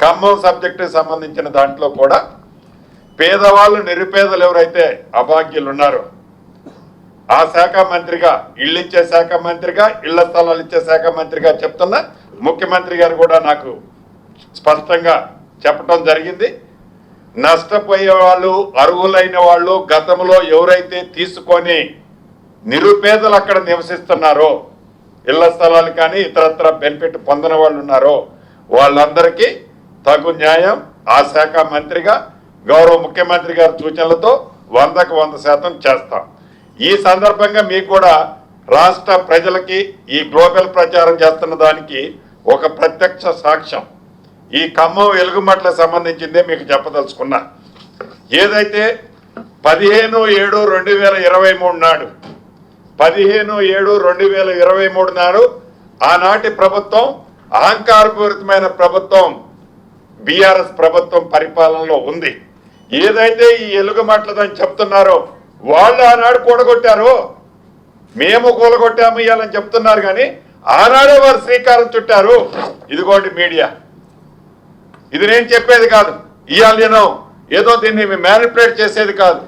ఖమ్మం సబ్జెక్టుకి సంబంధించిన దాంట్లో కూడా పేదవాళ్ళు నిరుపేదలు ఎవరైతే అభాగ్యులు ఉన్నారో ఆ శాఖ మంత్రిగా ఇళ్ళు ఇచ్చే శాఖ మంత్రిగా ఇళ్ల స్థలాలు ఇచ్చే శాఖ మంత్రిగా చెప్తున్నా ముఖ్యమంత్రి గారు కూడా నాకు స్పష్టంగా చెప్పడం జరిగింది. నష్టపోయే వాళ్ళు అర్హులైన వాళ్ళు గతంలో ఎవరైతే తీసుకొని నిరుపేదలు అక్కడ నివసిస్తున్నారో ఇళ్ల స్థలాలు కానీ ఇతరత్ర బెనిఫిట్ పొందిన వాళ్ళు ఉన్నారో వాళ్ళందరికీ తగు న్యాయం ఆ శాఖ మంత్రిగా గౌరవ ముఖ్యమంత్రి గారి సూచనలతో 100కు 100% చేస్తాం. ఈ సందర్భంగా మీకు కూడా రాష్ట్ర ప్రజలకి ఈ గ్లోబల్ ప్రచారం చేస్తున్న దానికి ఒక ప్రత్యక్ష సాక్ష్యం ఈ ఖమ్మం వెలుగుమట్లకు సంబంధించిందే మీకు చెప్పదలుచుకున్నా. ఏదైతే 15/7/2023 నాడు 15/7/2023 నాడు ఆనాటి ప్రభుత్వం అహంకారపూరితమైన ప్రభుత్వం బీఆర్ఎస్ ప్రభుత్వం పరిపాలనలో ఉంది. ఏదైతే ఈ ఎలుగుమట్లదని చెప్తున్నారో వాళ్ళు ఆనాడు కూడగొట్టారు, మేము కూలగొట్టాము ఇవ్వాలని చెప్తున్నారు కానీ ఆనాడే వారు శ్రీకారం చుట్టారు. ఇదిగోండి మీడియా, ఇది నేను చెప్పేది కాదు, ఇవాళ నేను ఏదో దీన్ని మ్యానిపులేట్ చేసేది కాదు.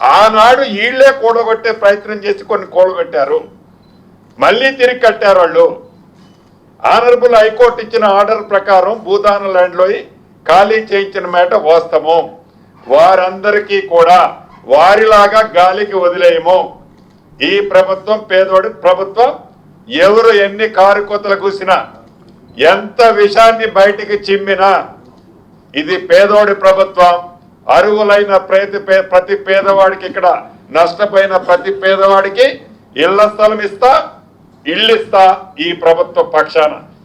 ఆనాడు వీళ్లే కూడగొట్టే ప్రయత్నం చేసి కొన్ని కూడగొట్టారు, మళ్ళీ తిరిగి కట్టారు వాళ్ళు. ఆనరబుల్ హైకోర్టు ఇచ్చిన ఆర్డర్ ప్రకారం భూదాన ల్యాండ్లో ఖాళీ చేయించిన మాట వాస్తవం. వారందరికీ కూడా వారిలాగా గాలికి వదిలేయము. ఈ ప్రభుత్వం పేదోడి ప్రభుత్వం. ఎవరు ఎన్ని కారుకొత్తలు కూసినా ఎంత విషాన్ని బయటికి చిమ్మినా ఇది పేదోడి ప్రభుత్వం. అర్హులైన ప్రతి పేదవాడికి, ఇక్కడ నష్టపోయిన ప్రతి పేదవాడికి ఇళ్ల స్థలం ఇస్తా, ఇల్లు ఇస్తా ఈ ప్రభుత్వ పక్షాన.